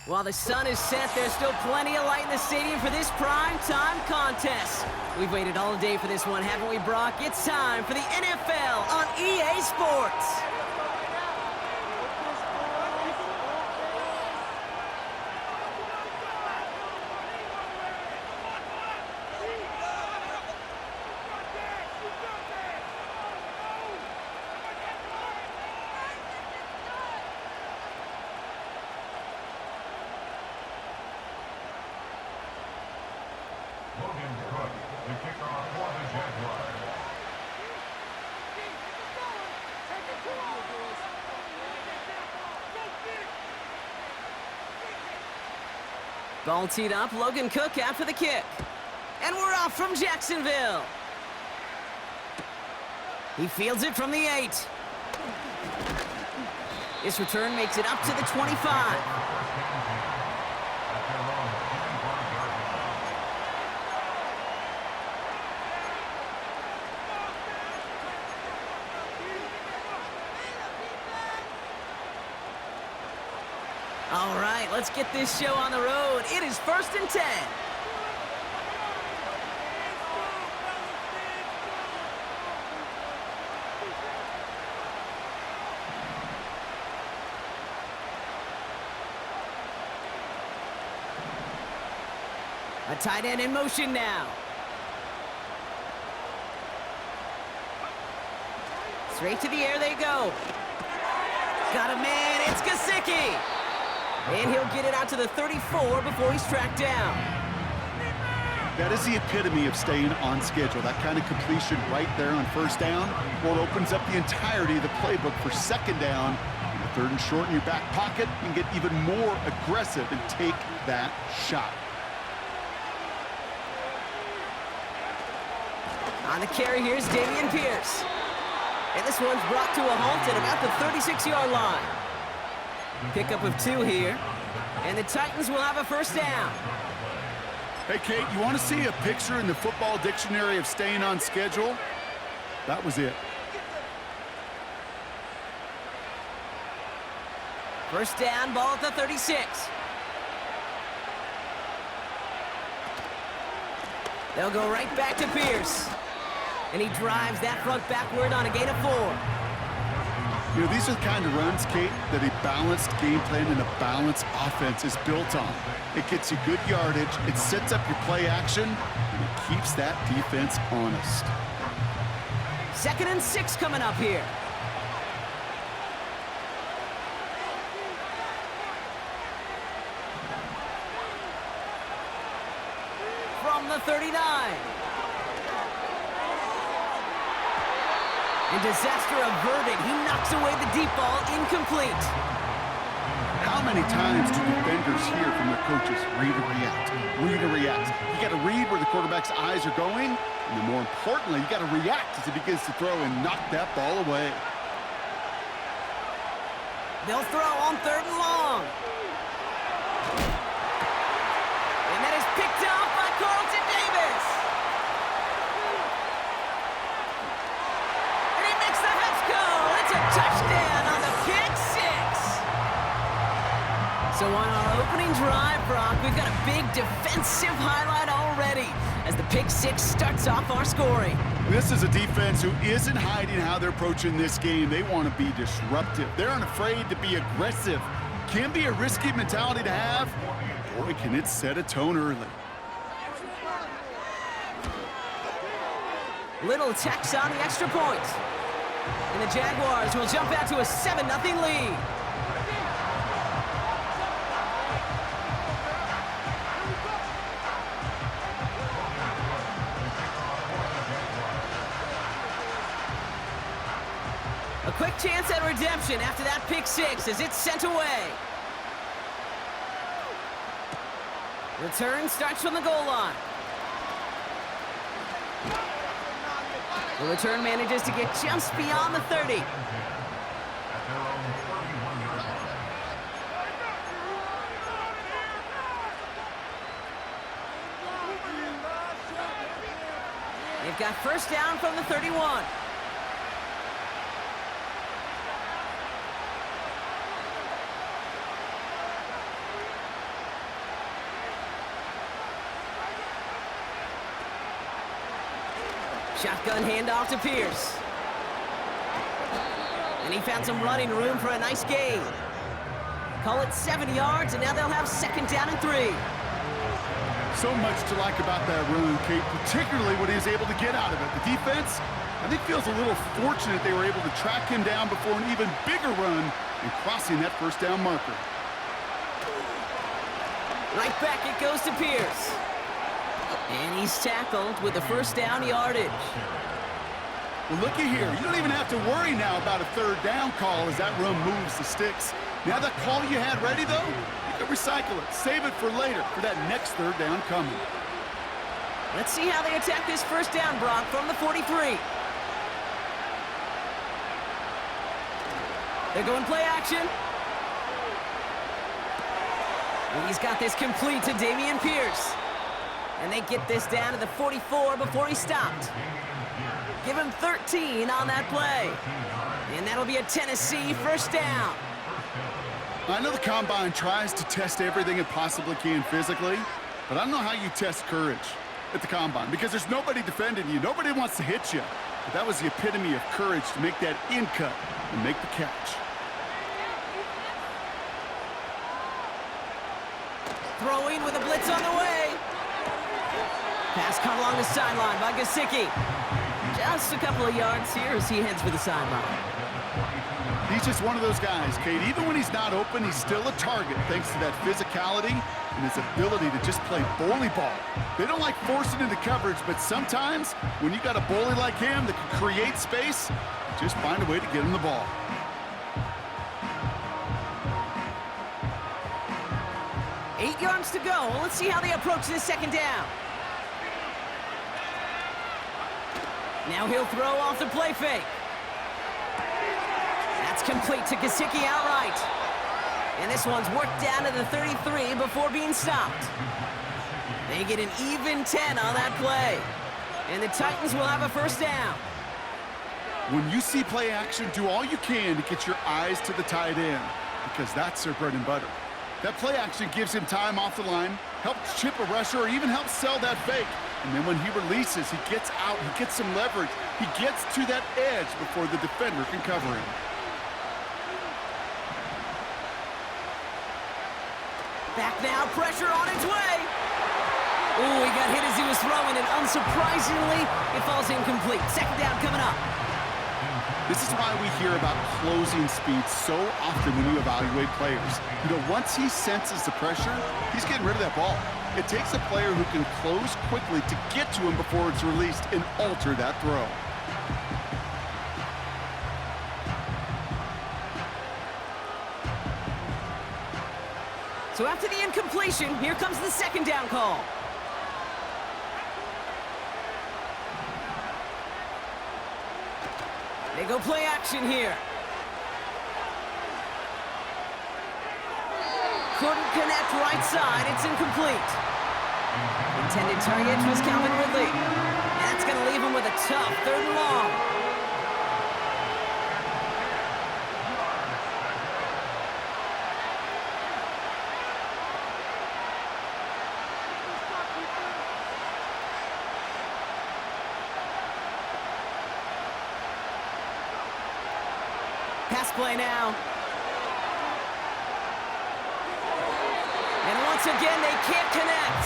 While the sun is set, there's still plenty of light in the stadium for this prime-time contest. We've waited all day for this one, haven't we, Brock? It's time for the NFL on EA Sports. Ball teed up, Logan Cook after the kick. And we're off from Jacksonville. He fields it from the 8. This return makes it up to the 25. All right, let's get this show on the road. It is 1st and 10. A tight end in motion now. Straight to the air they go. Got a man, it's Gesicki. And he'll get it out to the 34 before he's tracked down. That is the epitome of staying on schedule. That kind of completion right there on 1st down. Well, it opens up the entirety of the playbook for 2nd down. And the 3rd and short in your back pocket, you can get even more aggressive and take that shot. On the carry, here's Dameon Pierce. And this one's brought to a halt at about the 36-yard line. Pickup of 2 here. And the Titans will have a 1st down. Hey, Kate, you want to see a picture in the football dictionary of staying on schedule? That was it. 1st down, ball at the 36. They'll go right back to Pierce. And he drives that front backward on a gain of 4. You know, these are the kind of runs, Kate, that a balanced game plan and a balanced offense is built on. It gets you good yardage, it sets up your play action, and it keeps that defense honest. 2nd and 6 coming up here. From the 39. And disaster averted. He knocks away the deep ball, incomplete. How many times do defenders hear from their coaches, read and react, read and react? You got to read where the quarterback's eyes are going, and then more importantly, you got to react as he begins to throw and knock that ball away. They'll throw on 3rd and long. And that is picked up by Carlton Davis. Touchdown on the pick 6. So on our opening drive, Brock, we've got a big defensive highlight already as the pick 6 starts off our scoring. This is a defense who isn't hiding how they're approaching this game. They want to be disruptive. They're unafraid to be aggressive. Can be a risky mentality to have. Boy, can it set a tone early. Little tax on the extra point. And the Jaguars will jump out to a 7-0 lead. A quick chance at redemption after that pick 6 as it's sent away. Return starts from the goal line. The return manages to get just beyond the 30. They've got 1st down from the 31. Shotgun handoff to Pierce. And he found some running room for a nice gain. Call it 7 yards, and now they'll have 2nd down and 3. So much to like about that run, Kate, particularly what he was able to get out of it. The defense, I think, feels a little fortunate they were able to track him down before an even bigger run and crossing that 1st down marker. Right back it goes to Pierce. And he's tackled with the 1st down yardage. Well, looky here. You don't even have to worry now about a 3rd down call as that run moves the sticks. Now that call you had ready, though, you can recycle it. Save it for later for that next 3rd down coming. Let's see how they attack this 1st down, Brock, from the 43. They're going play action. And he's got this complete to Dameon Pierce. And they get this down to the 44 before he stopped. Give him 13 on that play. And that'll be a Tennessee 1st down. I know the Combine tries to test everything it possibly can physically, but I don't know how you test courage at the Combine because there's nobody defending you. Nobody wants to hit you. But that was the epitome of courage to make that in cut and make the catch. Throwing with a blitz on the way. Pass caught along the sideline by Gesicki. Just a couple of yards here as he heads for the sideline. He's just one of those guys, Kate. Even when he's not open, he's still a target thanks to that physicality and his ability to just play bully ball. They don't like forcing into coverage, but sometimes when you got a bully like him that can create space, just find a way to get him the ball. Eight yards to go. Let's see how they approach this 2nd down. Now he'll throw off the play fake. That's complete to Gesicki outright. And this one's worked down to the 33 before being stopped. They get an even 10 on that play. And the Titans will have a 1st down. When you see play action, do all you can to get your eyes to the tight end because that's their bread and butter. That play action gives him time off the line, helps chip a rusher, or even helps sell that fake. And then when he releases, he gets out, he gets some leverage. He gets to that edge before the defender can cover him. Back now, pressure on its way. Ooh, he got hit as he was throwing, and unsurprisingly, it falls incomplete. 2nd down coming up. This is why we hear about closing speed so often when you evaluate players. You know, once he senses the pressure, he's getting rid of that ball. It takes a player who can close quickly to get to him before it's released and alter that throw. So after the incompletion, here comes the 2nd down call. They go play action here. Couldn't connect right side. It's incomplete. Intended target was Calvin Ridley. And that's going to leave him with a tough 3rd and long. Pass play now. And once again, they can't connect.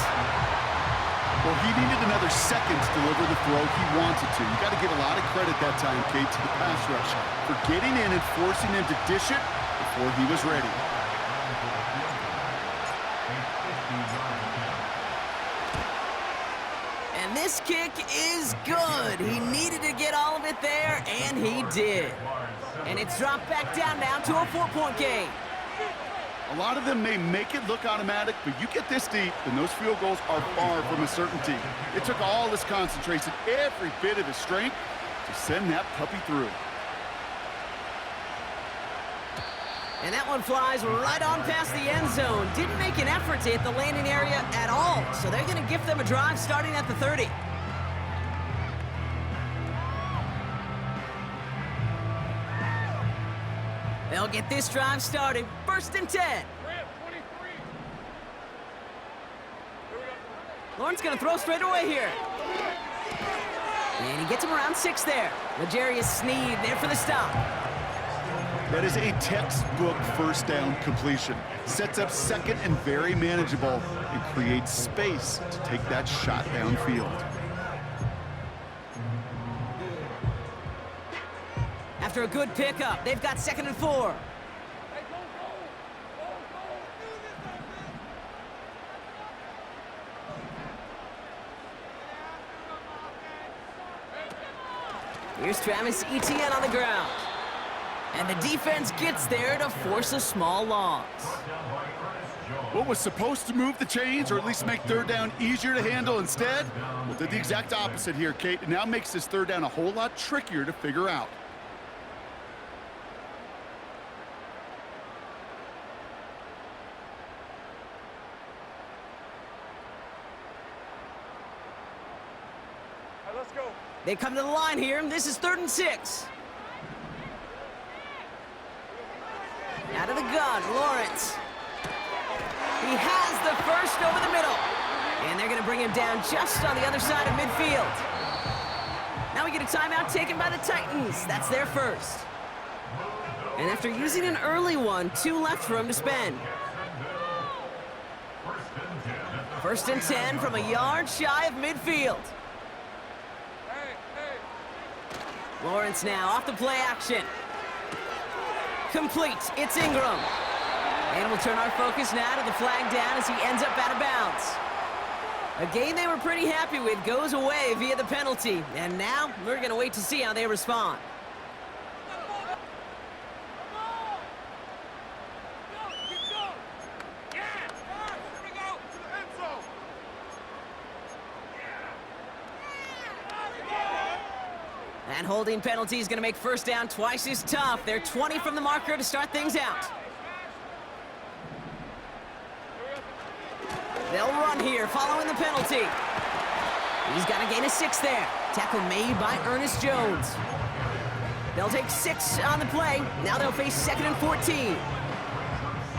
Well, he needed another second to deliver the throw he wanted to. You got to give a lot of credit that time, Kate, to the pass rush for getting in and forcing him to dish it before he was ready. And this kick is good. He needed to get all of it there, and he did. And it's dropped back down now to a 4-point game. A lot of them may make it look automatic, but you get this deep, and those field goals are far from a certainty. It took all his concentration, every bit of his strength, to send that puppy through. And that one flies right on past the end zone. Didn't make an effort to hit the landing area at all, so they're going to give them a drive starting at the 30. They'll get this drive started. 1st and 10. Lawrence going to throw straight away here. And he gets him around 6 there. L'Jarius Sneed there for the stop. That is a textbook first down completion. Sets up second and very manageable and creates space to take that shot downfield. After a good pickup, they've got 2nd and 4. Here's Travis Etienne on the ground. And the defense gets there to force a small loss. What was supposed to move the chains or at least make third down easier to handle instead? Well, did the exact opposite here, Kate. It now makes this third down a whole lot trickier to figure out. Let's go. They come to the line here. This is 3rd and 6. Out of the gun, Lawrence. He has the first over the middle. And they're going to bring him down just on the other side of midfield. Now we get a timeout taken by the Titans. That's their first. And after using an early one, 2 left for him to spend. 1st and 10 from a yard shy of midfield. Lawrence now off the play action. Complete. It's Ingram. And we'll turn our focus now to the flag down as he ends up out of bounds. A game they were pretty happy with goes away via the penalty. And now we're going to wait to see how they respond. And holding penalty is going to make first down twice as tough. They're 20 from the marker to start things out. They'll run here following the penalty. He's got a gain of 6 there. Tackle made by Ernest Jones. They'll take 6 on the play. Now they'll face 2nd and 14.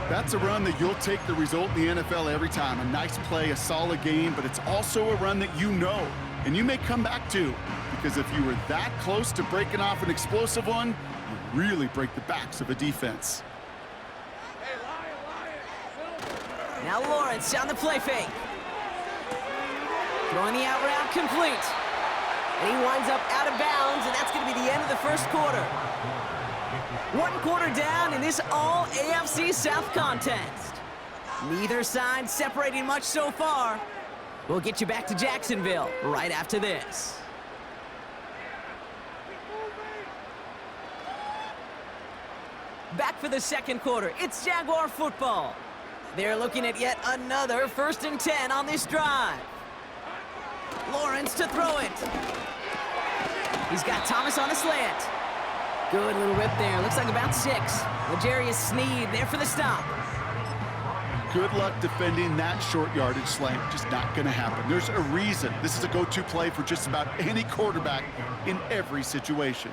That's a run that you'll take the result in the NFL every time. A nice play, a solid game, but it's also a run that you know and you may come back to. Because if you were that close to breaking off an explosive one, you really break the backs of a defense. Now Lawrence on the play fake. Throwing the out route complete. And he winds up out of bounds, and that's going to be the end of the first quarter. 1 quarter down in this all AFC South contest. Neither side separating much so far. We'll get you back to Jacksonville right after this. Back for the second quarter. It's Jaguar football. They're looking at yet another 1st and 10 on this drive. Lawrence to throw it. He's got Thomas on a slant. Good little rip there. Looks like about 6. L'Jarius Sneed there for the stop. Good luck defending that short yardage slant. Just not going to happen. There's a reason. This is a go-to play for just about any quarterback in every situation.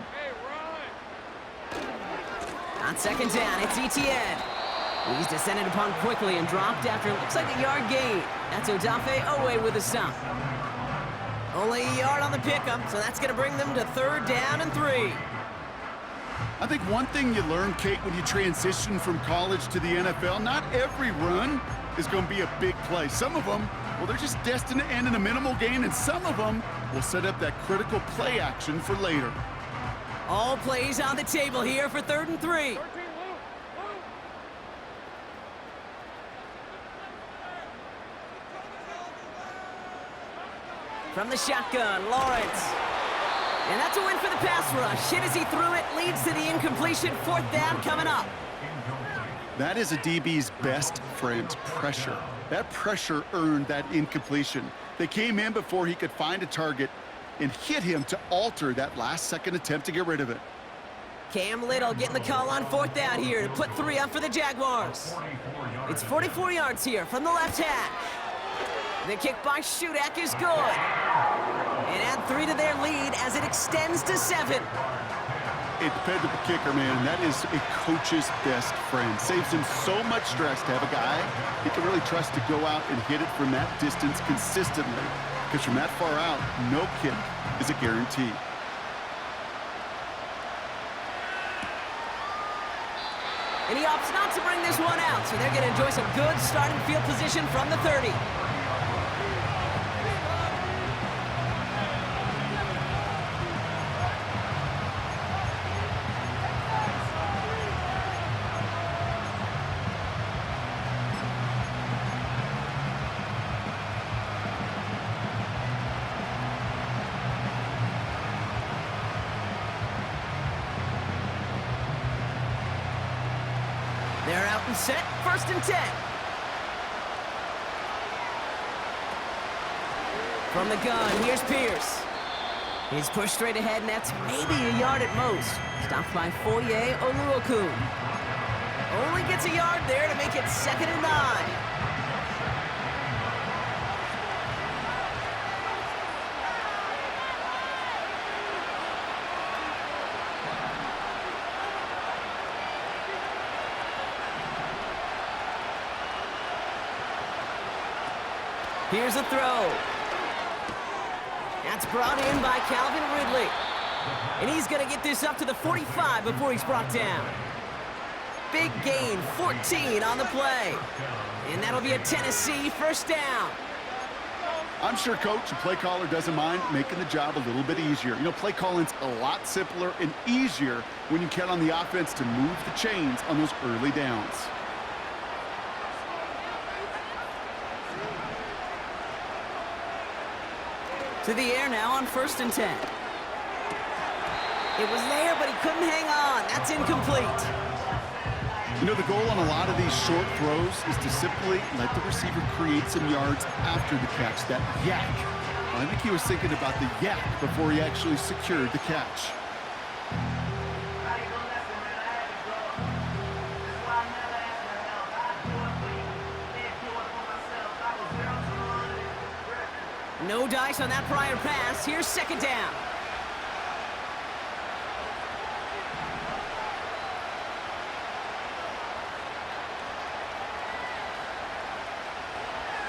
On 2nd down, it's Etienne. He's descended upon quickly and dropped after it looks like a yard gain. That's Odafe Owe with a stop. Only a yard on the pickup, so that's going to bring them to 3rd down and 3. I think one thing you learn, Kate, when you transition from college to the NFL, not every run is going to be a big play. Some of them, well, they're just destined to end in a minimal gain, and some of them will set up that critical play action for later. All plays on the table here for 3rd and 3. From the shotgun, Lawrence. And that's a win for the pass rush. Hit as he threw it, leads to the incompletion. 4th down coming up. That is a DB's best friend, pressure. That pressure earned that incompletion. They came in before he could find a target and hit him to alter that last-second attempt to get rid of it. Cam Little getting the call on 4th down here to put 3 up for the Jaguars. It's 44 yards here from the left hash. The kick by Shudak is good. And add 3 to their lead as it extends to 7. A dependable kicker, man. That is a coach's best friend. Saves him so much stress to have a guy he can really trust to go out and hit it from that distance consistently. because from that far out, no kick is a guarantee. And he opts not to bring this one out, so they're going to enjoy some good starting field position from the 30. They're out and set, 1st and 10. From the gun, here's Pierce. He's pushed straight ahead, and that's maybe a yard at most. Stopped by Foye Oluokun. Only gets a yard there to make it 2nd and 9. Here's a throw. That's brought in by Calvin Ridley. And he's going to get this up to the 45 before he's brought down. Big gain, 14 on the play. And that'll be a Tennessee 1st down. I'm sure coach and play caller doesn't mind making the job a little bit easier. You know, play calling's a lot simpler and easier when you count on the offense to move the chains on those early downs. To the air now on 1st and 10. It was there, but he couldn't hang on. That's incomplete. You know, the goal on a lot of these short throws is to simply let the receiver create some yards after the catch, that yak. I think he was thinking about the yak before he actually secured the catch. No dice on that prior pass. Here's 2nd down.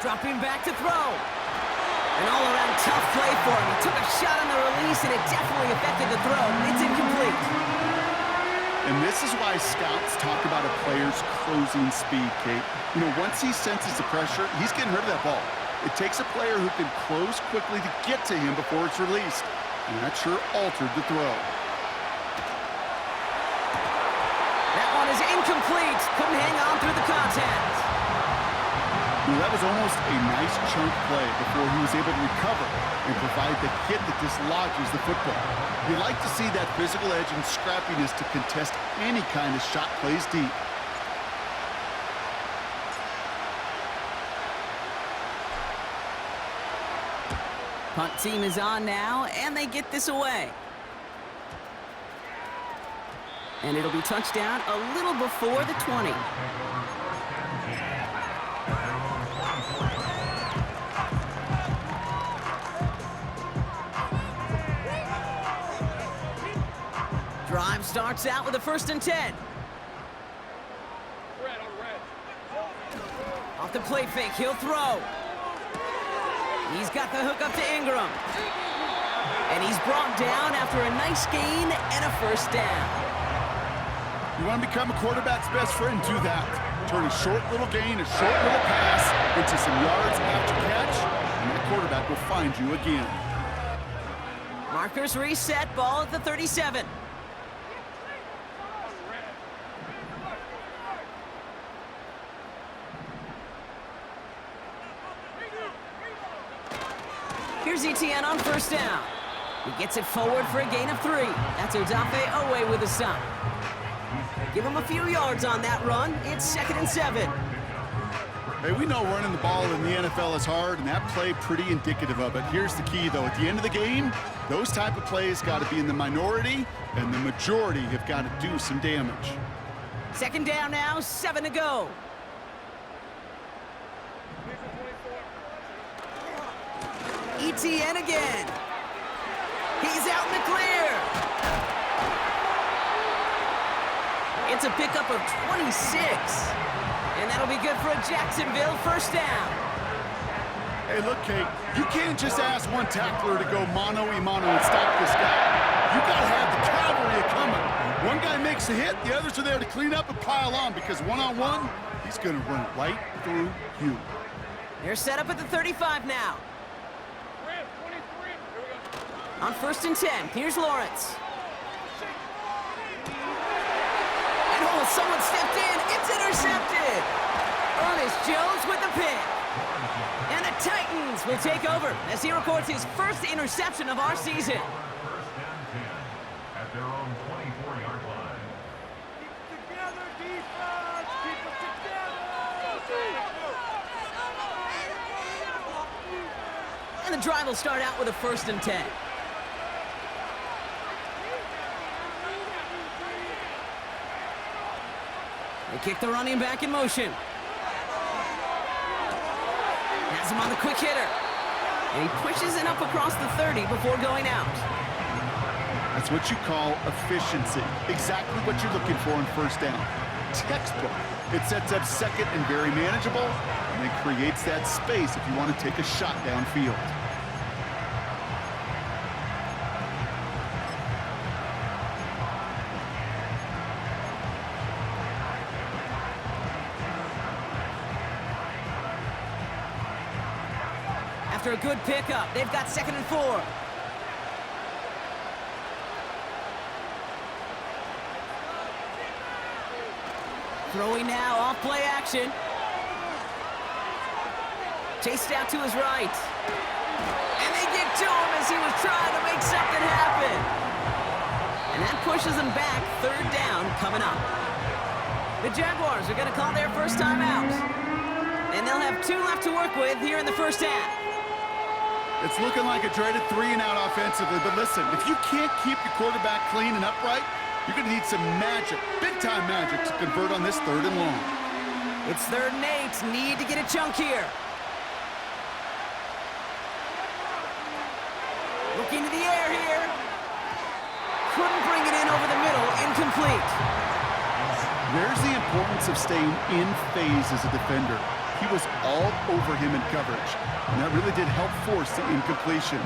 Dropping back to throw. An all-around tough play for him. He took a shot on the release, and it definitely affected the throw. It's incomplete. And this is why scouts talk about a player's closing speed, Kate. You know, once he senses the pressure, he's getting rid of that ball. It takes a player who can close quickly to get to him before it's released. And that sure altered the throw. That one is incomplete. Couldn't hang on through the contact. Well, that was almost a nice chunk play before he was able to recover and provide the hit that dislodges the football. You like to see that physical edge and scrappiness to contest any kind of shot plays deep. Punt team is on now, and they get this away. And it'll be touchdown a little before the 20. Drive starts out with a 1st and 10. Off the play fake, he'll throw. He's got the hook up to Ingram. And he's brought down after a nice gain and a 1st down. You want to become a quarterback's best friend, do that. Turn a short little gain, a short little pass into some yards after catch, and that quarterback will find you again. Markers reset, ball at the 37. Here's ETN on 1st down. He gets it forward for a gain of 3. That's Odafe Owe with a stop. Give him a few yards on that run. It's 2nd and 7. Hey, we know running the ball in the NFL is hard, and that play pretty indicative of it. Here's the key, though. At the end of the game, those type of plays got to be in the minority, and the majority have got to do some damage. 2nd down now, 7 to go. ETN again. He's out in the clear. It's a pickup of 26. And that'll be good for a Jacksonville 1st down. Hey, look, Kate, you can't just ask one tackler to go mano-a-mano and stop this guy. You got to have the cavalry coming. One guy makes a hit, the others are there to clean up and pile on, because one-on-one, he's going to run right through you. They're set up at the 35 now. On 1st and 10, here's Lawrence. And oh, someone stepped in. It's intercepted. Ernest Jones with the pick. And the Titans will take over as he records his first interception of our season. First and 10 at their own 24-yard line. Keep it together, defense! Keep it together! And the drive will start out with a 1st and 10. They kick the running back in motion. Has him on the quick hitter. And he pushes it up across the 30 before going out. That's what you call efficiency. Exactly what you're looking for on 1st down. Textbook. It sets up 2nd and very manageable, and it creates that space if you want to take a shot downfield. After a good pickup, they've got 2nd and 4. Throwing now, off play action. Chased out to his right. And they get to him as he was trying to make something happen. And that pushes him back, 3rd down coming up. The Jaguars are going to call their first time out. And they'll have 2 left to work with here in the 1st half. It's looking like a dreaded 3-and-out offensively, but listen, if you can't keep your quarterback clean and upright, you're going to need some magic, big-time magic, to convert on this 3rd and long. It's 3rd and 8. Need to get a chunk here. Looking to the air here. Couldn't bring it in over the middle. Incomplete. There's the importance of staying in phase as a defender. He was all over him in coverage, and that really did help force the incompletion.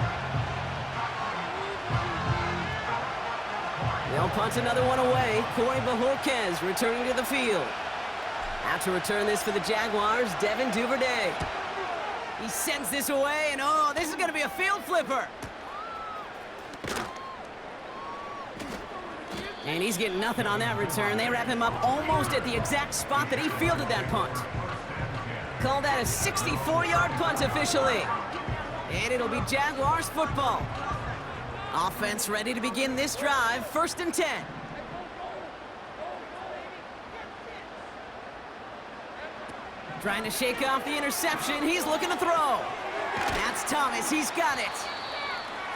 They'll punt another one away. Corey Bajorquez returning to the field. Out to return this for the Jaguars, Devin Duvernay. He sends this away, and oh, this is going to be a field flipper. And he's getting nothing on that return. They wrap him up almost at the exact spot that he fielded that punt. Call that a 64-yard punt officially. And it'll be Jaguars football. Offense ready to begin this drive. 1st and 10. Trying to shake off the interception. He's looking to throw. That's Thomas. He's got it.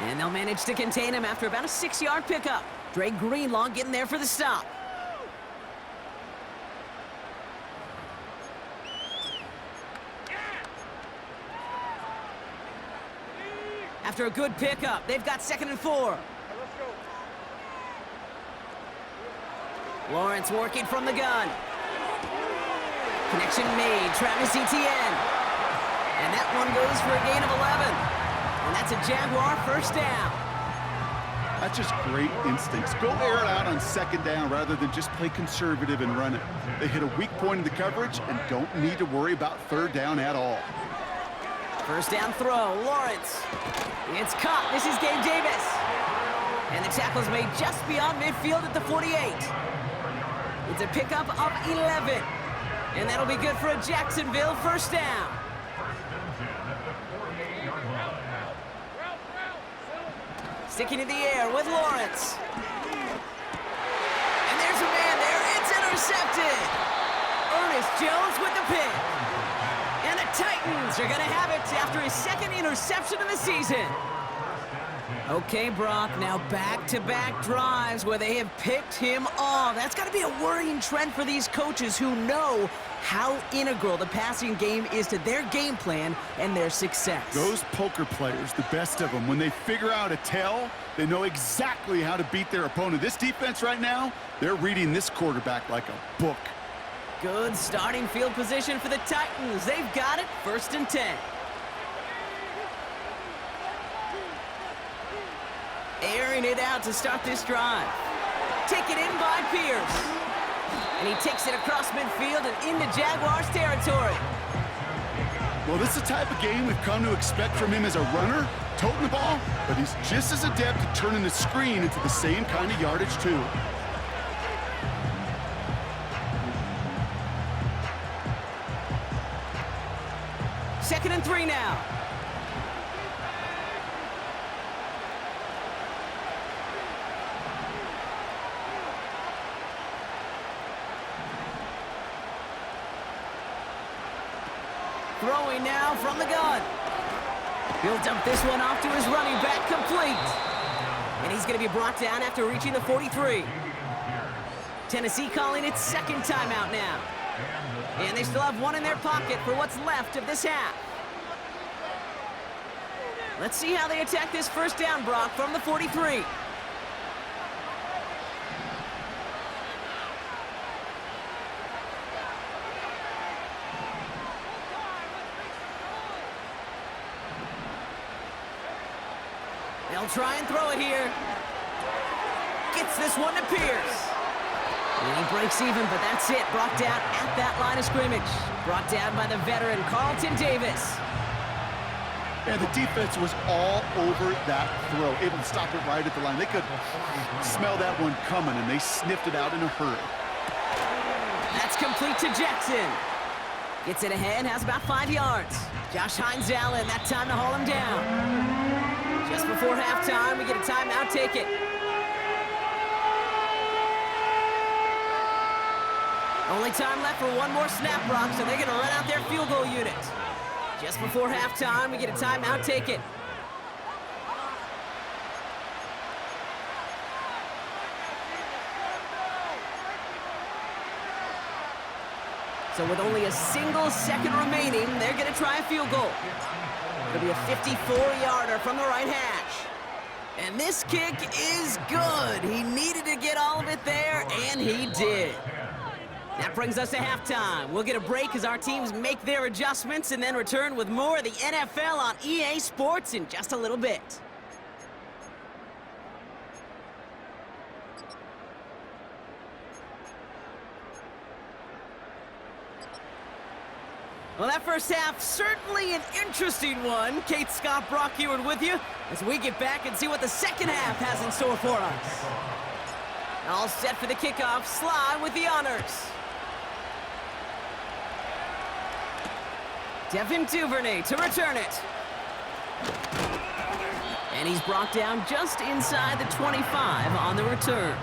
And they'll manage to contain him after about a 6-yard pickup. Dre Greenlaw getting there for the stop. After a good pickup, they've got 2nd and 4. Lawrence working from the gun. Connection made, Travis Etienne. And that one goes for a gain of 11. And that's a Jaguar 1st down. That's just great instincts. Go air it out on 2nd down rather than just play conservative and run it. They hit a weak point in the coverage and don't need to worry about 3rd down at all. 1st down throw, Lawrence. It's caught. This is Gabe Davis. And the tackle's made just beyond midfield at the 48. It's a pickup of 11. And that'll be good for a Jacksonville 1st down. Sticking in the air with Lawrence. And there's a man there. It's intercepted. Ernest Jones with the pick. And the Titans are going to have it after his 2nd interception of the season. Okay, Brock, now back-to-back drives where they have picked him off. That's got to be a worrying trend for these coaches who know how integral the passing game is to their game plan and their success. Those poker players, the best of them, when they figure out a tell, they know exactly how to beat their opponent. This defense right now, they're reading this quarterback like a book. Good starting field position for the Titans. They've got it, 1st and 10. Airing it out to start this drive. Taken in by Pierce. And he takes it across midfield and into Jaguars territory. Well, this is the type of game we've come to expect from him as a runner, toting the ball, but he's just as adept at turning the screen into the same kind of yardage, too. Second and 3 now. Throwing now from the gun. He'll dump this one off to his running back, complete. And he's going to be brought down after reaching the 43. Tennessee calling its second timeout now. And they still have one in their pocket for what's left of this half. Let's see how they attack this first down, Brock, from the 43. They'll try and throw it here. Gets this one to Pierce. And he breaks even, but that's it. Brought down at that line of scrimmage. Brought down by the veteran, Carlton Davis. And the defense was all over that throw, able to stop it right at the line. They could smell that one coming, and they sniffed it out in a hurry. That's complete to Jackson. Gets it ahead, has about 5 yards. Josh Hines Allen, that time to haul him down. Just before halftime, we get a timeout, take it. Only time left for one more snap, Brock, so they're going to run out their field goal unit. Just before halftime, we get a timeout, take it. So with only a single second remaining, they're going to try a field goal. It'll be a 54-yarder from the right hash. And this kick is good. He needed to get all of it there, and he did. That brings us to halftime. We'll get a break as our teams make their adjustments and then return with more of the NFL on EA Sports in just a little bit. Well, that first half, certainly an interesting one. Kate, Scott, Brock Heward with you as we get back and see what the second half has in store for us. All set for the kickoff. Sly with the honors. Devin Duvernay to return it. And he's brought down just inside the 25 on the return.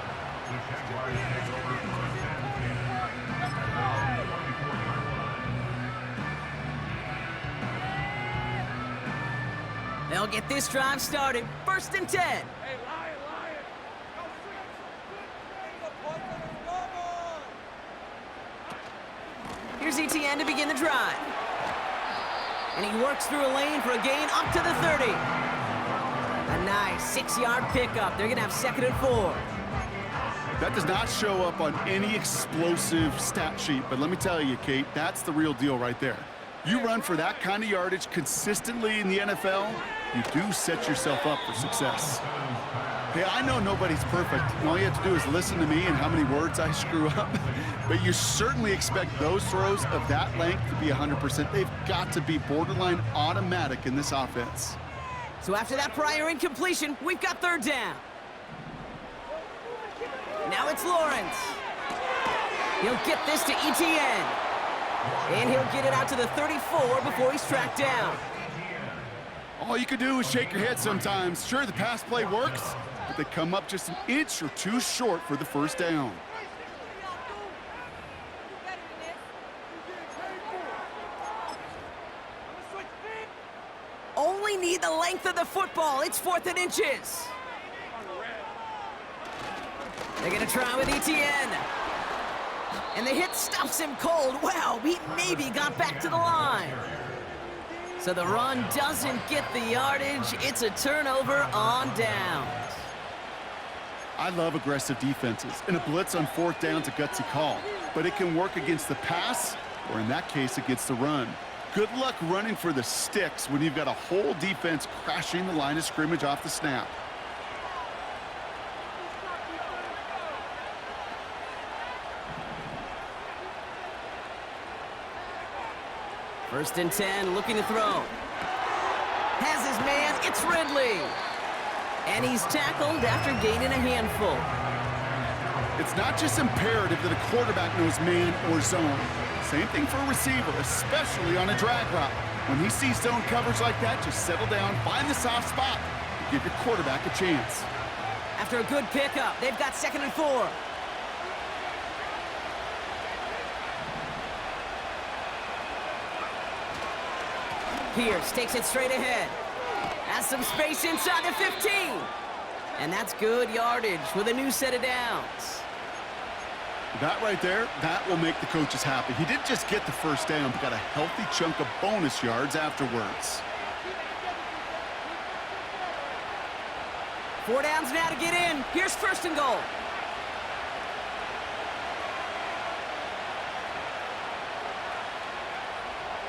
They'll get this drive started. First and 10. Hey, Lion! Here's ETN to begin the drive. And he works through a lane for a gain up to the 30. A nice 6-yard pickup. They're going to have second and 4. That does not show up on any explosive stat sheet, but let me tell you, Kate, that's the real deal right there. You run for that kind of yardage consistently in the NFL, you do set yourself up for success. Hey, I know nobody's perfect, and all you have to do is listen to me and how many words I screw up, but you certainly expect those throws of that length to be 100%. They've got to be borderline automatic in this offense. So after that prior incompletion, we've got third down. Now it's Lawrence. He'll get this to ETN. And he'll get it out to the 34 before he's tracked down. All you can do is shake your head sometimes. Sure, the pass play works, but they come up just an inch or two short for the first down. Only need the length of the football. It's 4th and inches. They're going to try with ETN. And the hit stuffs him cold. Wow, he maybe got back to the line. So the run doesn't get the yardage. It's a turnover on downs. I love aggressive defenses, and a blitz on 4th down's a gutsy call, but it can work against the pass, or in that case, against the run. Good luck running for the sticks when you've got a whole defense crashing the line of scrimmage off the snap. First and 10, looking to throw. Has his man, it's Ridley. And he's tackled after gaining a handful. It's not just imperative that a quarterback knows man or zone. Same thing for a receiver, especially on a drag route. When he sees zone coverage like that, just settle down, find the soft spot, and give your quarterback a chance. After a good pickup, they've got 2nd and 4. Pierce takes it straight ahead. Has some space inside the 15. And that's good yardage with a new set of downs. That right there, that will make the coaches happy. He didn't just get the first down, but got a healthy chunk of bonus yards afterwards. 4 downs now to get in. Here's 1st and goal.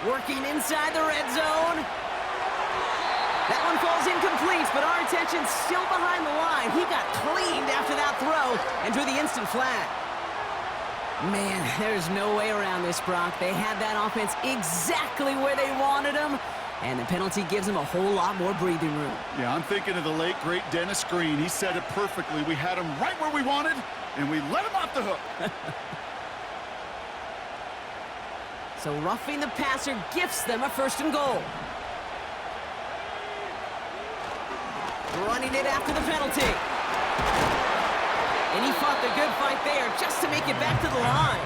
Working inside the red zone. That one falls incomplete, but our attention's still behind the line. He got cleaned after that throw and drew the instant flag. Man, there's no way around this, Brock. They had that offense exactly where they wanted them, and the penalty gives them a whole lot more breathing room. Yeah, I'm thinking of the late, great Dennis Green. He said it perfectly. We had him right where we wanted, and we let him off the hook. So roughing the passer gifts them a 1st and goal. Running it after the penalty. And he fought the good fight there just to make it back to the line.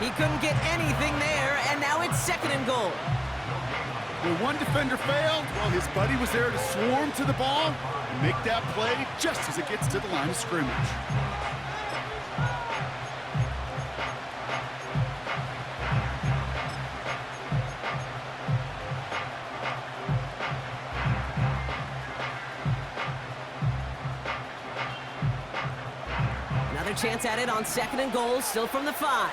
He couldn't get anything there, and now it's 2nd and goal. When one defender failed, well, his buddy was there to swarm to the ball and make that play just as it gets to the line of scrimmage. Another chance at it on 2nd and goal, still from the 5.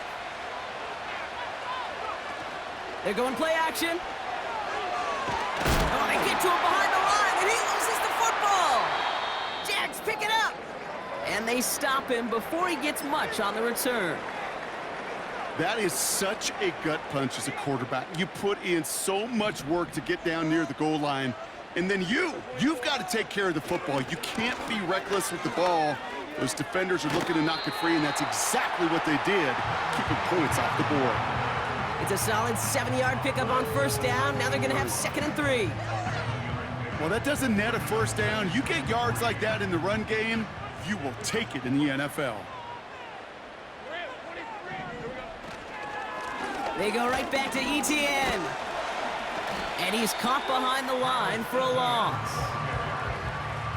They're going play action. Oh, they get to him behind the line, and he loses the football. Jags pick it up. And they stop him before he gets much on the return. That is such a gut punch as a quarterback. You put in so much work to get down near the goal line, and then you've got to take care of the football. You can't be reckless with the ball. Those defenders are looking to knock it free, and that's exactly what they did, keeping points off the board. It's a solid 7-yard pickup on 1st down. Now they're going to have 2nd and 3. Well, that doesn't net a 1st down. You get yards like that in the run game, you will take it in the NFL. They go right back to ETN. And he's caught behind the line for a loss.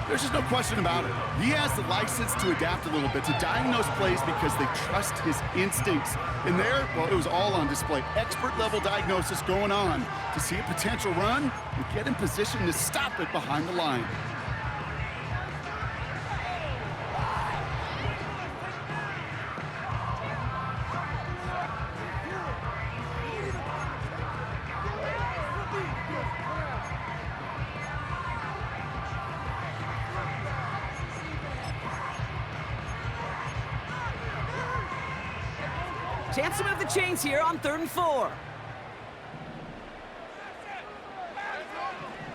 There's just no question about it. He has the license to adapt a little bit, to diagnose plays because they trust his instincts. And there, well, it was all on display. Expert-level diagnosis going on to see a potential run and get in position to stop it behind the line. Chance to move the chains here on 3rd and 4.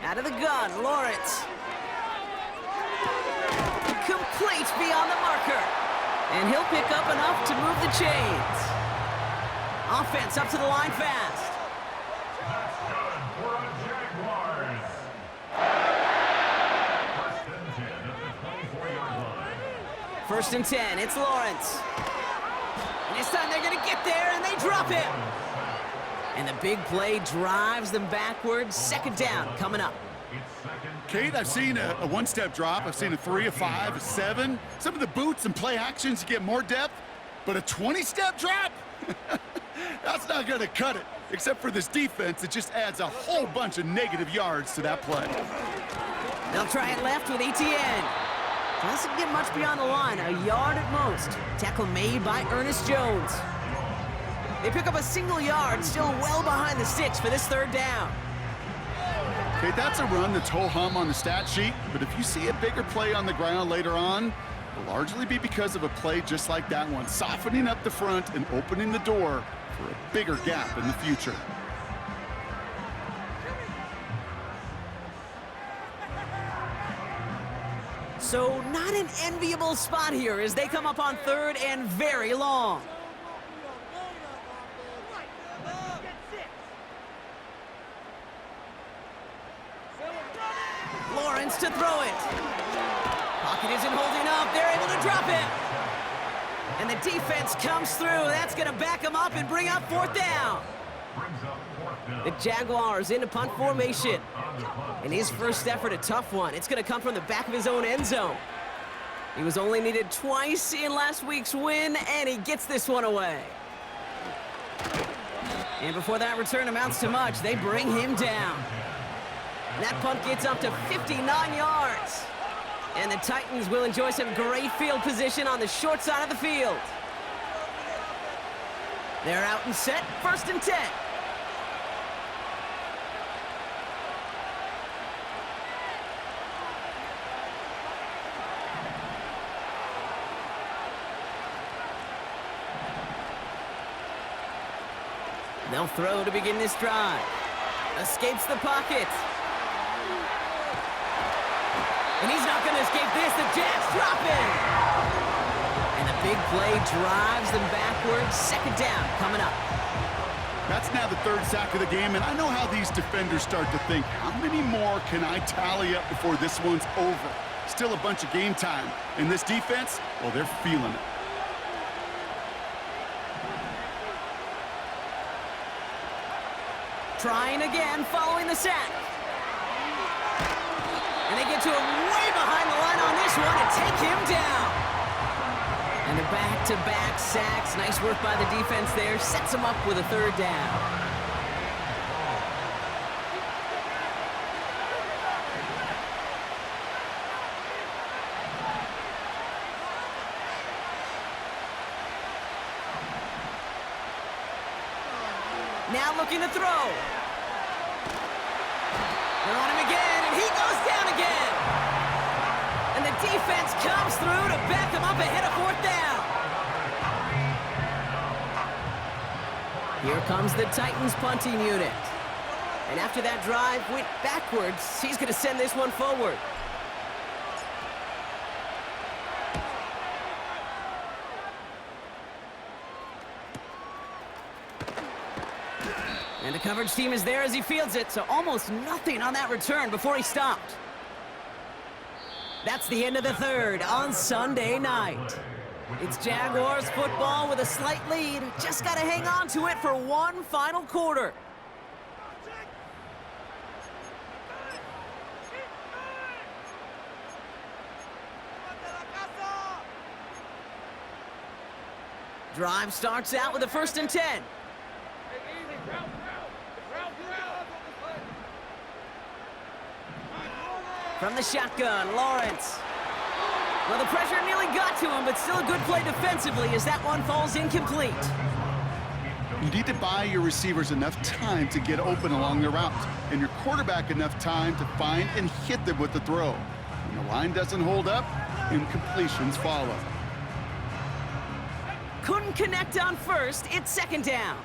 Out of the gun, Lawrence. Complete beyond the marker. And he'll pick up enough to move the chains. Offense up to the line fast. First and 10, it's Lawrence. And this time they're going to get there, and they drop him. And the big play drives them backwards. 2nd down coming up. Kate, I've seen a one-step drop. I've seen a 3, a 5, a 7. Some of the boots and play actions get more depth, but a 20-step drop? That's not going to cut it, except for this defense that just adds a whole bunch of negative yards to that play. They'll try it left with ETN. Doesn't get much beyond the line, a yard at most. Tackle made by Ernest Jones. They pick up a single yard, still well behind the sticks for this 3rd down. Okay, that's a run that's ho-hum on the stat sheet, but if you see a bigger play on the ground later on, it'll largely be because of a play just like that one, softening up the front and opening the door for a bigger gap in the future. So not an enviable spot here as they come up on third and very long. Lawrence to throw it. Pocket isn't holding up. They're able to drop it. And the defense comes through. That's going to back them up and bring up fourth down. The Jaguars into punt formation. And his first effort, a tough one. It's going to come from the back of his own end zone. He was only needed twice in last week's win, and he gets this one away. And before that return amounts to much, they bring him down. And that punt gets up to 59 yards. And the Titans will enjoy some great field position on the short side of the field. They're out and set, 1st and 10. They'll throw to begin this drive. Escapes the pocket. And he's not going to escape this. The Jets drop it. And a big play drives them backwards. 2nd down coming up. That's now the 3rd sack of the game, and I know how these defenders start to think, how many more can I tally up before this one's over? Still a bunch of game time. And this defense, well, they're feeling it. Trying again following the sack. And they get to him way behind the line on this one and take him down. And the back-to-back sacks. Nice work by the defense there. Sets him up with a 3rd down. Now looking to throw. They're on him again, and he goes down again. And the defense comes through to back him up ahead of 4th down. Here comes the Titans punting unit. And after that drive went backwards, he's going to send this one forward. And the coverage team is there as he fields it, so almost nothing on that return before he stopped. That's the end of the 3rd on Sunday night. It's Jaguars football with a slight lead. Just got to hang on to it for one final quarter. Drive starts out with a 1st and 10. From the shotgun, Lawrence. Well, the pressure nearly got to him, but still a good play defensively as that one falls incomplete. You need to buy your receivers enough time to get open along their route, and your quarterback enough time to find and hit them with the throw. When the line doesn't hold up, incompletions follow. Couldn't connect on 1st, it's 2nd down.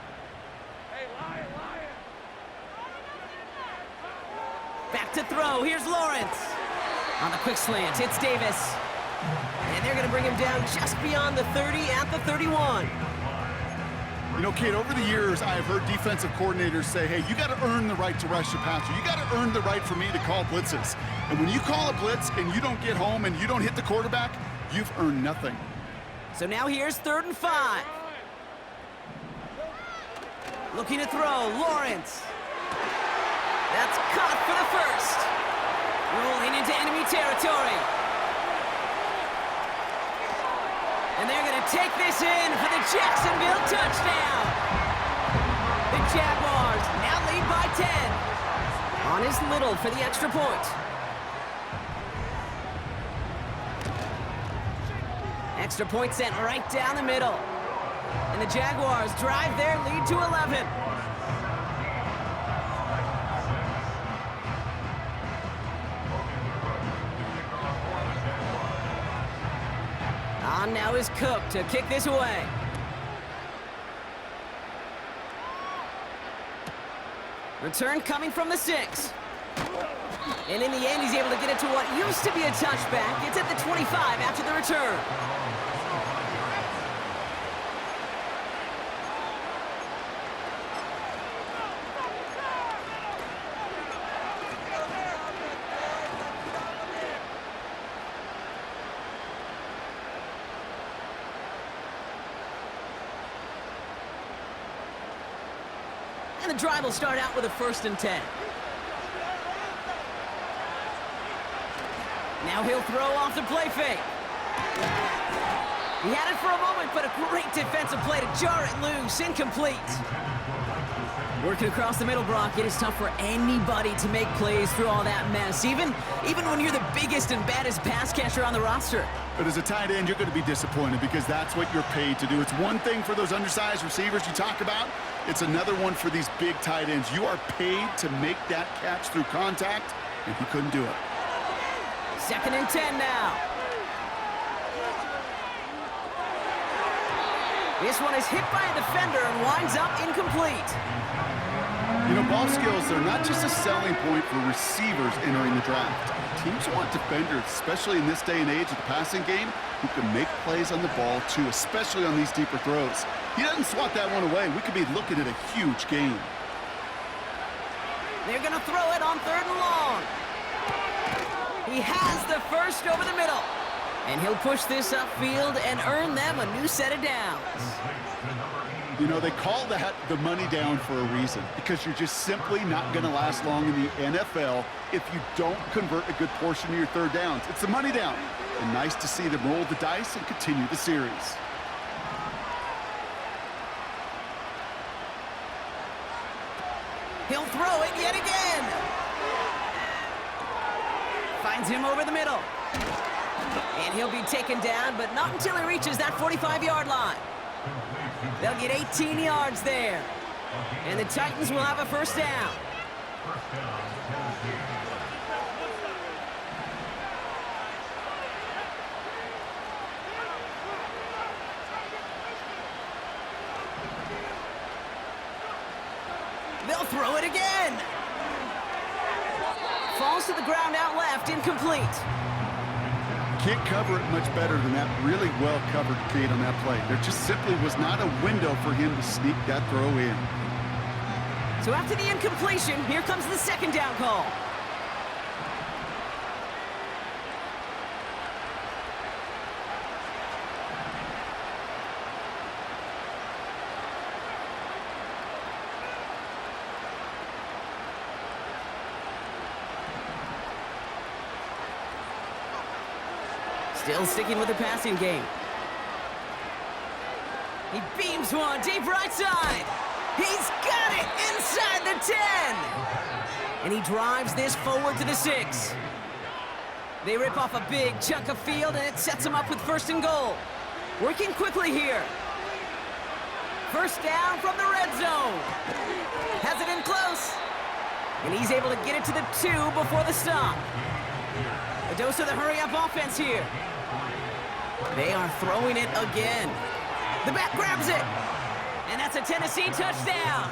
Back to throw, here's Lawrence. On the quick slant, it's Davis. And they're going to bring him down just beyond the 30 at the 31. You know, Kate, over the years, I have heard defensive coordinators say, hey, you got to earn the right to rush the passer. You got to earn the right for me to call blitzes. And when you call a blitz and you don't get home and you don't hit the quarterback, you've earned nothing. So now here's 3rd and 5. Looking to throw, Lawrence. That's caught for the 1st. Rolling into enemy territory. And they're going to take this in for the Jacksonville touchdown. The Jaguars now lead by 10. On is Little for the extra point. Extra point sent right down the middle. And the Jaguars drive their lead to 11. On now is Cook to kick this away. Return coming from the 6. And in the end, he's able to get it to what used to be a touchback. It's at the 25 after the return. And the drive will start out with a 1st and 10. Now he'll throw off the play fake. He had it for a moment, but a great defensive play to jar it loose. Incomplete. Working across the middle, Brock, it is tough for anybody to make plays through all that mess, even when you're the biggest and baddest pass catcher on the roster. But as a tight end, you're going to be disappointed because that's what you're paid to do. It's one thing for those undersized receivers you talk about. It's another one for these big tight ends. You are paid to make that catch through contact, and he couldn't do it. 2nd and 10 now. This one is hit by a defender and winds up incomplete. You know, ball skills are not just a selling point for receivers entering the draft. Teams want defenders, especially in this day and age of the passing game, who can make plays on the ball too, especially on these deeper throws. He doesn't swat that one away. We could be looking at a huge game. They're going to throw it on 3rd and long. He has the first over the middle. And he'll push this upfield and earn them a new set of downs. You know, they call that the money down for a reason, because you're just simply not going to last long in the NFL if you don't convert a good portion of your 3rd downs. It's the money down. And nice to see them roll the dice and continue the series. He'll throw it yet again. Finds him over the middle. And he'll be taken down, but not until he reaches that 45-yard line. They'll get 18 yards there. And the Titans will have a 1st down. They'll throw it again. Falls to the ground out left, incomplete. Can't cover it much better than that really well-covered kid on that play. There just simply was not a window for him to sneak that throw in. So after the incompletion, here comes the 2nd down call. Still sticking with the passing game. He beams one deep right side. He's got it inside the 10. And he drives this forward to the 6. They rip off a big chunk of field, and it sets him up with 1st and goal. Working quickly here. 1st down from the red zone. Has it in close. And he's able to get it to the 2 before the stop. A dose of the hurry-up offense here. They are throwing it again. The back grabs it. And that's a Tennessee touchdown.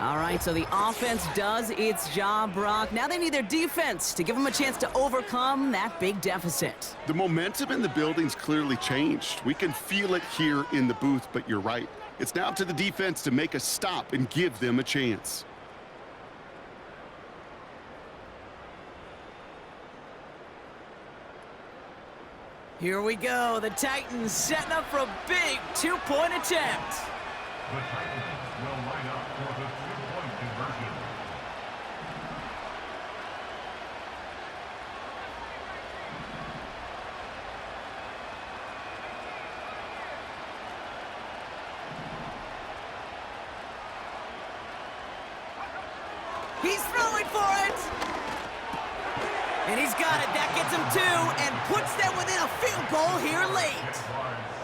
All right, so the offense does its job, Brock. Now they need their defense to give them a chance to overcome that big deficit. The momentum in the building's clearly changed. We can feel it here in the booth, but you're right. It's now up to the defense to make a stop and give them a chance. Here we go. The Titans setting up for a big 2-point attempt. The Titans will line up for the 2-point conversion. He's throwing for it. And he's got it. That gets him 2 and puts them within a field goal here late.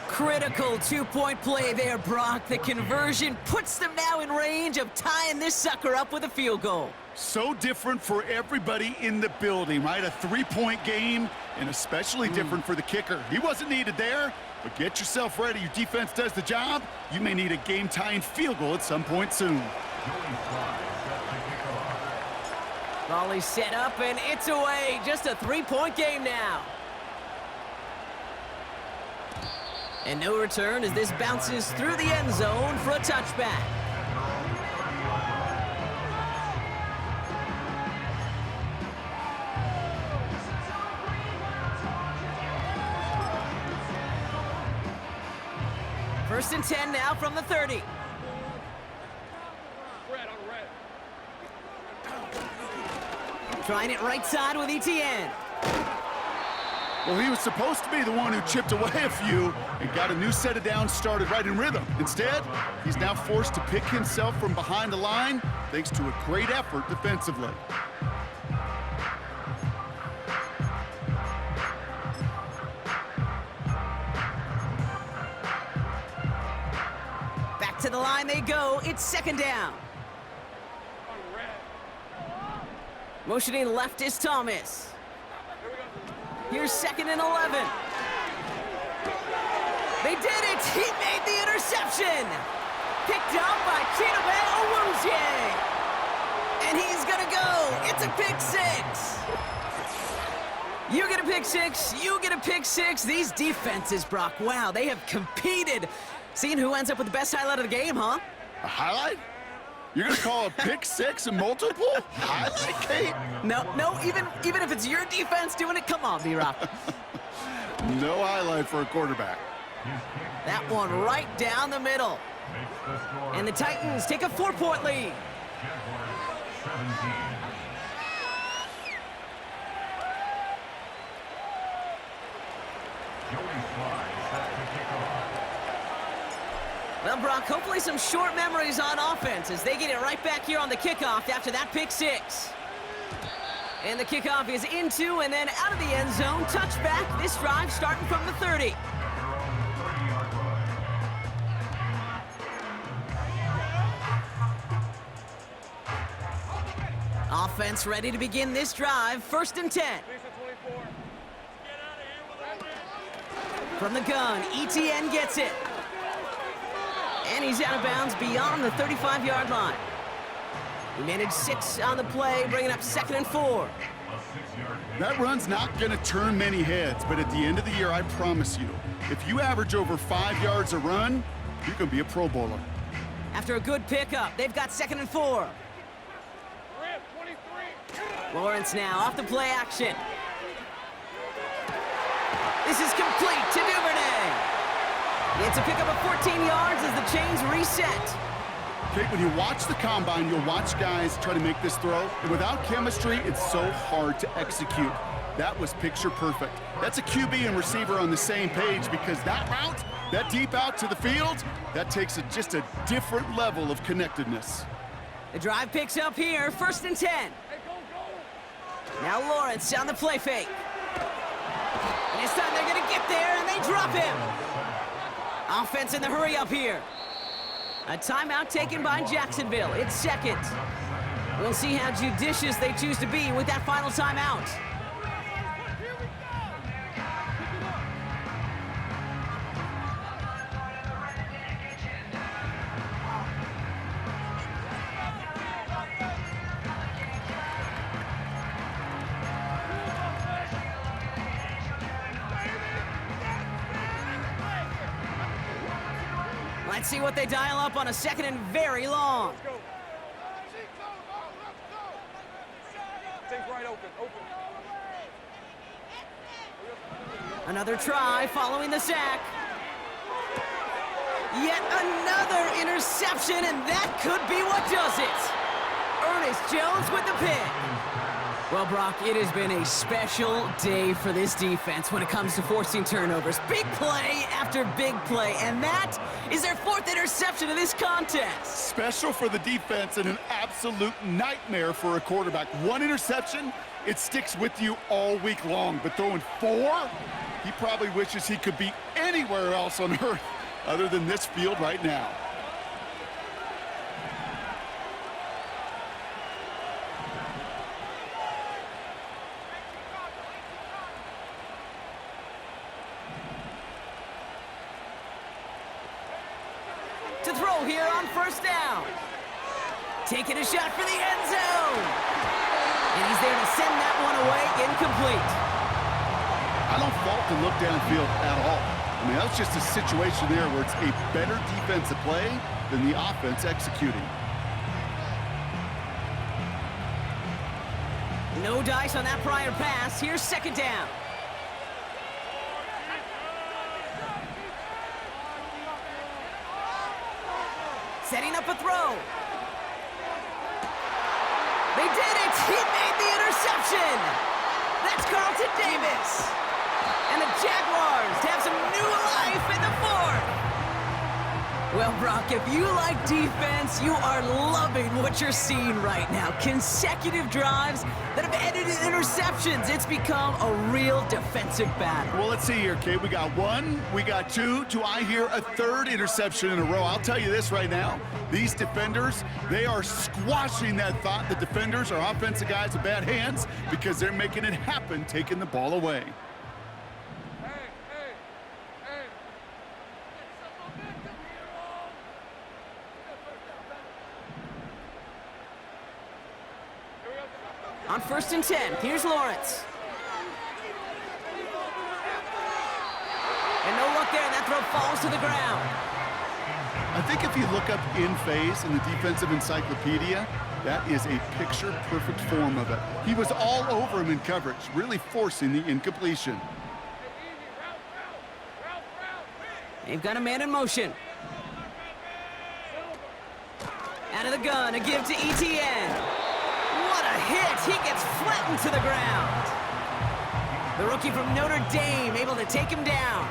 Critical 2-point play there, Brock. The conversion puts them now in range of tying this sucker up with a field goal. So different for everybody in the building, right? A 3-point game, and especially different for the kicker. He wasn't needed there, but get yourself ready. Your defense does the job. You may need a game-tying field goal at some point soon. Volley set up, and it's away. Just a three-point game now. And no return as this bounces through the end zone for a touchback. First and 10 now from the 30. Trying it right side with ETN. Well, he was supposed to be the one who chipped away a few and got a new set of downs started right in rhythm. Instead, he's now forced to pick himself from behind the line thanks to a great effort defensively. Back to the line they go. It's second down. Motioning left is Thomas. Here's second and 11. They did it! He made the interception! Picked up by Chidobe Owuzie. And he's gonna go! It's a pick six! You get a pick six, you get a pick six. These defenses, Brock, wow, they have competed. Seeing who ends up with the best highlight of the game, huh? A highlight? You're gonna call a pick six and multiple highlight, Kate? No, even if it's your defense doing it, come on, B-Rock. No highlight for a quarterback. That one right down the middle. And the Titans take a 4-point lead. Well, Brock, hopefully some short memories on offense as they get it right back here on the kickoff after that pick six. And the kickoff is into and then out of the end zone. Touchback, this drive starting from the 30. Offense ready to begin this drive. First and 10. From the gun, ETN gets it. And he's out of bounds beyond the 35-yard line. He managed 6 on the play, bringing up second and 4. That run's not going to turn many heads, but at the end of the year, I promise you, if you average over 5 yards a run, you can be a Pro Bowler. After a good pickup, they've got second and 4. Lawrence now off the play action. This is complete to Duvernay. It's a pickup of 14 yards as the chains reset. Kate, when you watch the combine, you'll watch guys try to make this throw, and without chemistry, it's so hard to execute. That was picture perfect. That's a QB and receiver on the same page because that route, that deep out to the field, that takes just a different level of connectedness. The drive picks up here, first and 10. Now Lawrence on the play fake. And this time they're gonna get there and they drop him. Offense in the hurry up here. A timeout taken by Jacksonville. It's second. We'll see how judicious they choose to be with that final timeout. Let's see what they dial up on a second and very long. Another try following the sack. Yet another interception, and that could be what does it. Ernest Jones with the pick. Well, Brock, it has been a special day for this defense when it comes to forcing turnovers. Big play after big play, and that is their 4th interception of this contest. Special for the defense and an absolute nightmare for a quarterback. 1 interception, it sticks with you all week long, but throwing 4, he probably wishes he could be anywhere else on earth other than this field right now. To throw here on first down. Taking a shot for the end zone. And he's there to send that one away, incomplete. I don't fault the look downfield at all. I mean, that was just a situation there where it's a better defensive play than the offense executing. No dice on that prior pass. Here's second down. Setting up a throw. They did it! He made the interception! That's Carlton Davis. And the Jaguars have some new life in the fourth. Well, Brock, if you like defense, you are loving what you're seeing right now. Consecutive drives that have ended in interceptions. It's become a real defensive battle. Well, let's see here, Kate. We got one, we got two. Do I hear a third interception in a row? I'll tell you this right now. These defenders, they are squashing that thought. The defenders are offensive guys with bad hands because they're making it happen, taking the ball away. On 1st and 10, here's Lawrence. And no luck there, and that throw falls to the ground. I think if you look up in phase in the defensive encyclopedia, that is a picture-perfect form of it. He was all over him in coverage, really forcing the incompletion. They've got a man in motion. Out of the gun, a give to ETN. What a hit! He gets flattened to the ground. The rookie from Notre Dame able to take him down.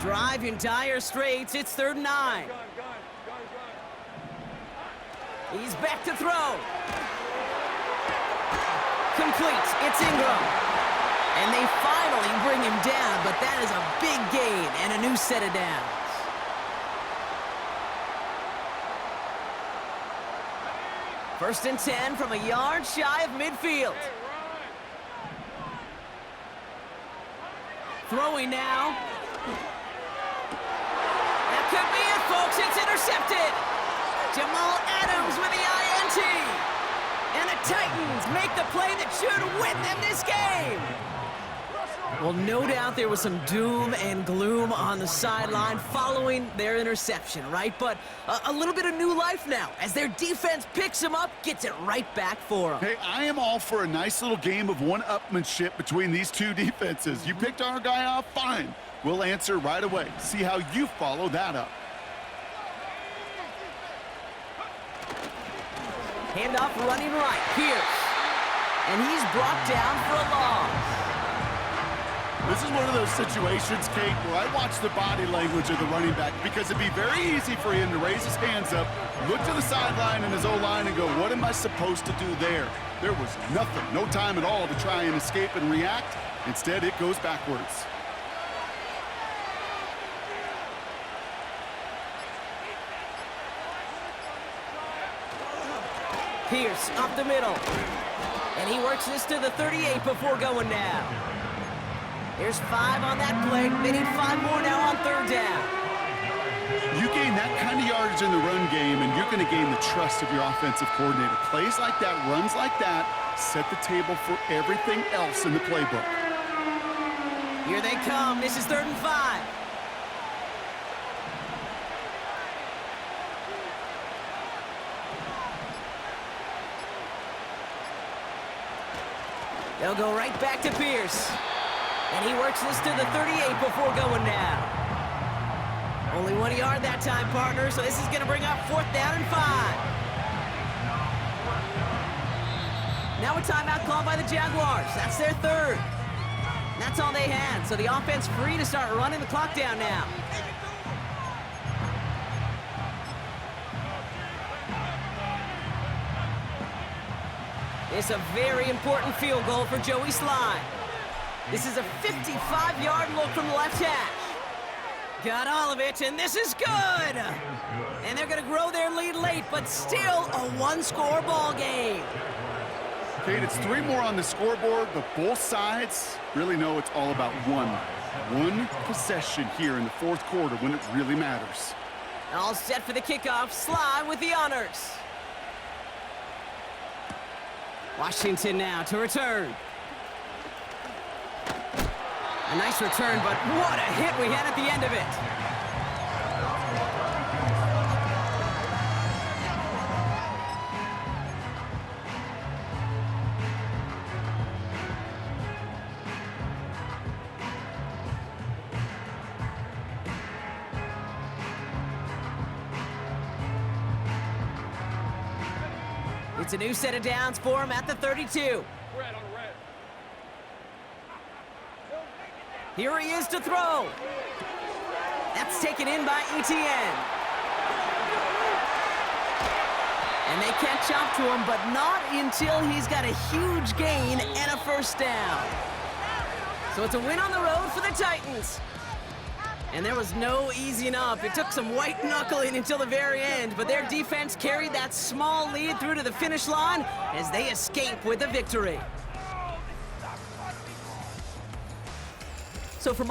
Drive in dire straits. It's 3rd and 9. He's back to throw. Complete. It's Ingram. And they finally bring him down, but that is a big gain and a new set of downs. First and 10 from a yard shy of midfield. Throwing now. That could be it, folks. It's intercepted. Jamal Adams with the INT. And the Titans make the play that should win them this game. Well, no doubt there was some doom and gloom on the sideline following their interception, right? But a little bit of new life now as their defense picks them up, gets it right back for them. Hey, I am all for a nice little game of one-upmanship between these two defenses. You picked our guy off, fine. We'll answer right away. See how you follow that up. Handoff running right, Pierce. And he's brought down for a loss. This is one of those situations, Kate, where I watch the body language of the running back because it'd be very easy for him to raise his hands up, look to the sideline and his O-line and go, what am I supposed to do there? There was nothing, no time at all to try and escape and react. Instead, it goes backwards. Pierce up the middle. And he works this to the 38 before going down. There's 5 on that play. They need 5 more now on 3rd down. You gain that kind of yardage in the run game, and you're going to gain the trust of your offensive coordinator. Plays like that, runs like that, set the table for everything else in the playbook. Here they come. This is 3rd and 5. They'll go right back to Pierce. And he works this to the 38 before going down. Only 1 yard that time, partner, so this is going to bring up 4th down and 5. Now a timeout called by the Jaguars. That's their 3rd. That's all they had, so the offense free to start running the clock down now. It's a very important field goal for Joey Slye. This is a 55-yard look from the left hash. Got all of it, and this is good! And they're gonna grow their lead late, but still a one-score ball game. Kate, it's 3 more on the scoreboard, but both sides really know it's all about one possession here in the 4th quarter when it really matters. All set for the kickoff. Sly with the honors. Washington now to return. A nice return, but what a hit we had at the end of it. It's a new set of downs for him at the 32. Here he is to throw. That's taken in by Etienne. And they catch up to him, but not until he's got a huge gain and a first down. So it's a win on the road for the Titans. And there was no easing up. It took some white knuckling until the very end, but their defense carried that small lead through to the finish line as they escape with a victory. So for